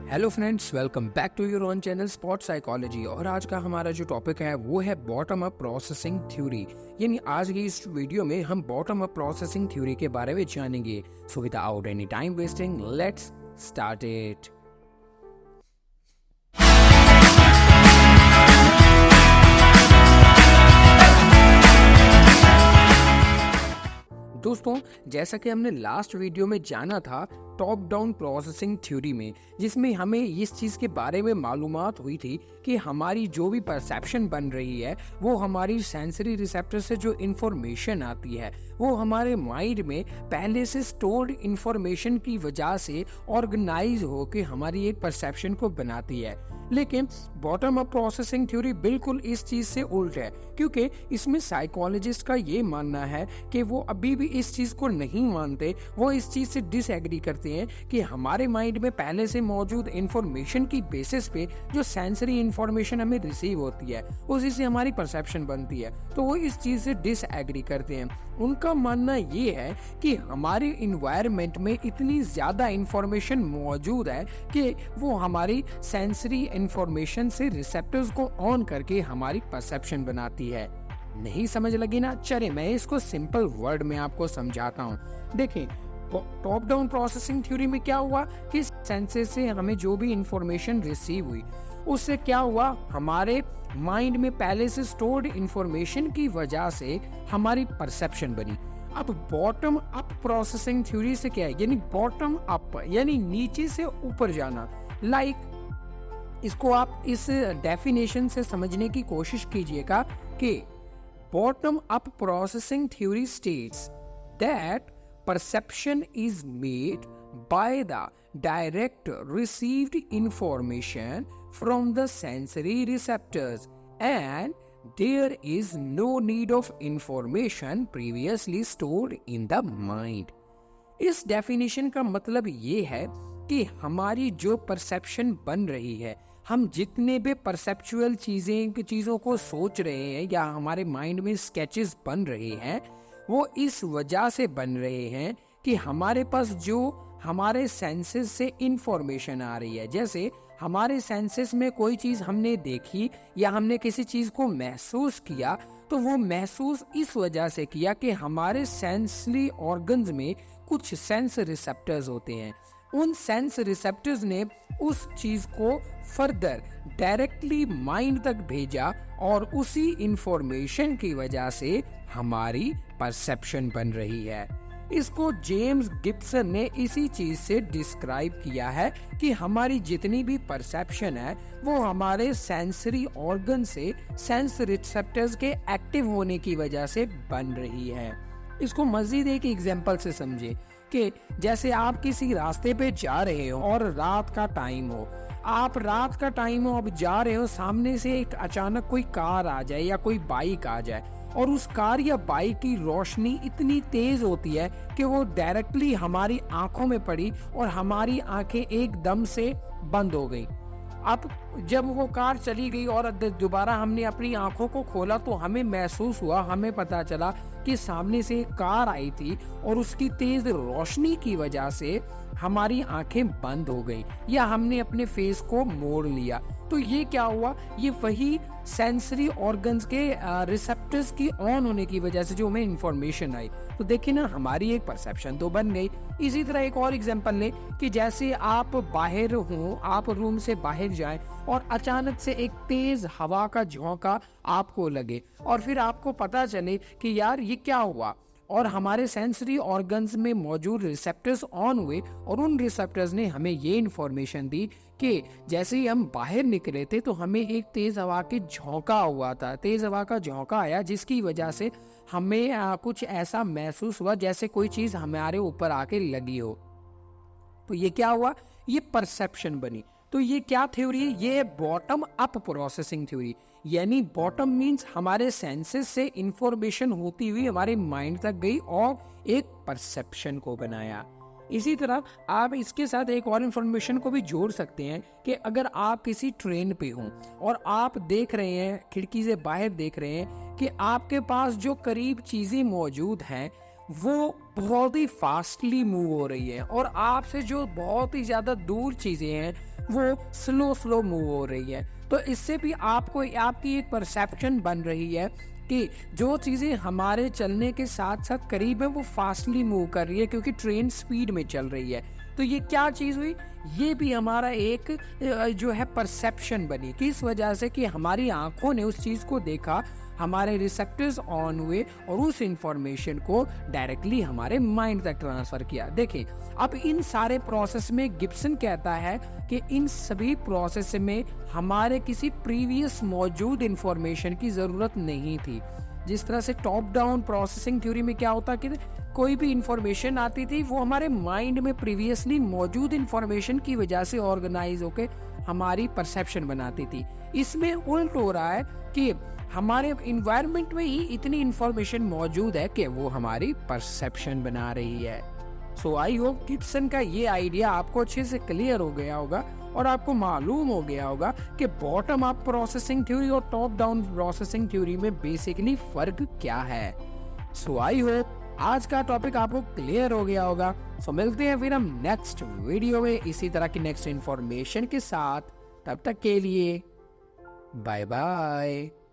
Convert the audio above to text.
Hello friends, welcome back to your own channel spot psychology. और आज का हमारा जो टॉपिक है वो है बॉटम अप प्रोसेसिंग थ्योरी। यानी आज की इस वीडियो में हम बॉटम अप प्रोसेसिंग थ्योरी के बारे में जानेंगे। So without any time wasting, let's start it. दोस्तों, जैसा कि हमने लास्ट वीडियो में जाना था टॉप डाउन प्रोसेसिंग थ्योरी में, जिसमें हमें इस चीज़ के बारे में मालूमात हुई थी कि हमारी जो भी परसेप्शन बन रही है वो हमारी सेंसरी रिसेप्टर से जो इन्फॉर्मेशन आती है वो हमारे माइंड में पहले से स्टोर्ड इन्फॉर्मेशन की वजह से ऑर्गेनाइज होकर हमारी एक परसेप्शन को बनाती है। लेकिन बॉटम अप प्रोसेसिंग थ्योरी बिल्कुल इस चीज से उल्ट है, क्योंकि इसमें साइकोलॉजिस्ट का ये मानना है कि वो अभी भी इस चीज को नहीं मानते। वो इस चीज से डिसएग्री करते हैं कि हमारे माइंड में पहले से मौजूद इंफॉर्मेशन की बेसिस पे जो सेंसरी इंफॉर्मेशन हमें रिसीव होती है उसी से हमारी परसेप्शन बनती है। तो वो इस चीज से डिसएग्री करते हैं। उनका मानना ये है कि हमारे इन्वायरमेंट में इतनी ज्यादा इंफॉर्मेशन मौजूद है कि वो हमारी सेंसरी इंफॉर्मेशन से रिसेप्टर्स को ऑन करके हमारी परसेप्शन बनाती है। नहीं समझ लगी ना? चलिए मैं इसको सिंपल वर्ड में आपको समझाता हूँ। देखें, टॉप डाउन प्रोसेसिंग थ्योरी में क्या हुआ कि सेंसेस से हमें जो भी इंफॉर्मेशन रिसीव हुई उससे क्या हुआ, हमारे माइंड में पहले से स्टोर्ड इंफॉर्मेशन की वजह से हमारी परसेप्शन बनी। अब बॉटम अप प्रोसेसिंग थ्योरी से क्या है, यानी बॉटम अप यानी नीचे से ऊपर जाना। इसको आप इस डेफिनेशन से समझने की कोशिश कीजिएगा कि bottom up processing theory states that perception is made by the direct received information from the sensory receptors and there is no need of information previously stored in the mind। इस definition का मतलब ये है कि हमारी जो perception बन रही है, हम जितने भी परसेप्चुअल चीज़ों को सोच रहे हैं या हमारे माइंड में स्केचेस बन रहे हैं वो इस वजह से बन रहे हैं कि हमारे पास जो हमारे सेंसेस से इंफॉर्मेशन आ रही है। जैसे हमारे सेंसेस में कोई चीज हमने देखी या हमने किसी चीज को महसूस किया, तो वो महसूस इस वजह से किया कि हमारे सेंसरी ऑर्गन्स में कुछ सेंस रिसेप्टर्स होते हैं। उन सेंस रिसेप्टर्स ने उस चीज को फर्दर डायरेक्टली माइंड तक भेजा और उसी इंफॉर्मेशन की वजह से हमारी परसेप्शन बन रही है। इसको जेम्स गिब्सन ने इसी चीज से डिस्क्राइब किया है कि हमारी जितनी भी परसेप्शन है वो हमारे सेंसरी ऑर्गन से सेंस रिसेप्टर्स के एक्टिव होने की वजह से बन रही है। इसको मजीद एक एग्जांपल से समझे कि जैसे आप किसी रास्ते पे जा रहे हो और रात का टाइम हो, अब जा रहे हो, सामने से एक अचानक कोई कार आ जाए या कोई बाइक आ जाए और उस कार या बाइक की रोशनी इतनी तेज होती है कि वो डायरेक्टली हमारी आंखों में पड़ी और हमारी आंखें एकदम से बंद हो गई। अब जब वो कार चली गई और दोबारा हमने अपनी आंखों को खोला तो हमें महसूस हुआ, हमें पता चला कि सामने से एक कार आई थी और उसकी तेज रोशनी की वजह से हमारी आंखें बंद हो गई या हमने अपने फेस को मोड़ लिया। तो ये क्या हुआ, ये वही सेंसरी ऑर्गन्स के रिसेप्टर्स की ऑन होने की वजह से जो हमें इंफॉर्मेशन आई। तो देखिए ना, हमारी एक परसेप्शन तो बन गई। इसी तरह एक और एग्जांपल ले कि जैसे आप बाहर हो, आप रूम से बाहर जाएं और अचानक से एक तेज हवा का झोंका आपको लगे और फिर आपको पता चले कि यार ये क्या हुआ, और हमारे सेंसरी ऑर्गन्स में मौजूद रिसेप्टर्स ऑन हुए और उन रिसेप्टर्स ने हमें ये इंफॉर्मेशन दी कि जैसे ही हम बाहर निकले थे तो हमें एक तेज हवा के झोंका हुआ था, तेज हवा का झोंका आया जिसकी वजह से हमें कुछ ऐसा महसूस हुआ जैसे कोई चीज हमारे ऊपर आके लगी हो। तो ये क्या हुआ, ये परसेप्शन बनी। तो ये क्या थ्योरी है, ये है बॉटम अप प्रोसेसिंग थ्योरी। यानी बॉटम मींस हमारे सेंसेस से इंफॉर्मेशन होती हुई हमारे माइंड तक गई और एक परसेप्शन को बनाया। इसी तरह आप इसके साथ एक और इंफॉर्मेशन को भी जोड़ सकते हैं कि अगर आप किसी ट्रेन पे हो और आप देख रहे हैं, खिड़की से बाहर देख रहे हैं कि आपके पास जो करीब चीजें मौजूद हैं वो बहुत ही फास्टली मूव हो रही है और आपसे जो बहुत ही ज्यादा दूर चीजें हैं वो स्लो मूव हो रही है। तो इससे भी आपको आपकी एक परसेप्शन बन रही है कि जो चीज़ें हमारे चलने के साथ साथ करीब है वो फास्टली मूव कर रही है, क्योंकि ट्रेन स्पीड में चल रही है। तो ये क्या चीज़ हुई, ये भी हमारा एक जो है परसेप्शन बनी, किस वजह से कि हमारी आंखों ने उस चीज़ को देखा, हमारे रिसेप्टर्स ऑन हुए और उस इंफॉर्मेशन को डायरेक्टली हमारे माइंड तक ट्रांसफर किया। देखिए, अब इन सारे प्रोसेस में गिब्सन कहता है कि इन सभी प्रोसेस में हमारे किसी प्रीवियस मौजूद इंफॉर्मेशन की ज़रूरत नहीं थी। जिस तरह से टॉप डाउन प्रोसेसिंग थ्योरी में क्या होता कि कोई भी इंफॉर्मेशन आती थी वो हमारे माइंड में प्रीवियसली मौजूद इंफॉर्मेशन की वजह से ऑर्गेनाइज होकर हमारी परसेप्शन बनाती थी। इसमें उल्ट हो रहा है कि हमारे इन्वायरमेंट में ही इतनी इंफॉर्मेशन मौजूद है कि वो हमारी परसेप्शन बना रही है। सो आई होप गिब्सन का ये आइडिया आपको अच्छे से क्लियर हो गया होगा और आपको मालूम हो गया होगा कि बॉटम अप प्रोसेसिंग थ्योरी और टॉप डाउन प्रोसेसिंग थ्योरी में बेसिकली फर्क क्या है। सो आई होप आज का टॉपिक आपको क्लियर हो गया होगा। सो मिलते हैं फिर हम नेक्स्ट वीडियो में इसी तरह की नेक्स्ट इंफॉर्मेशन के साथ। तब तक के लिए बाय बाय।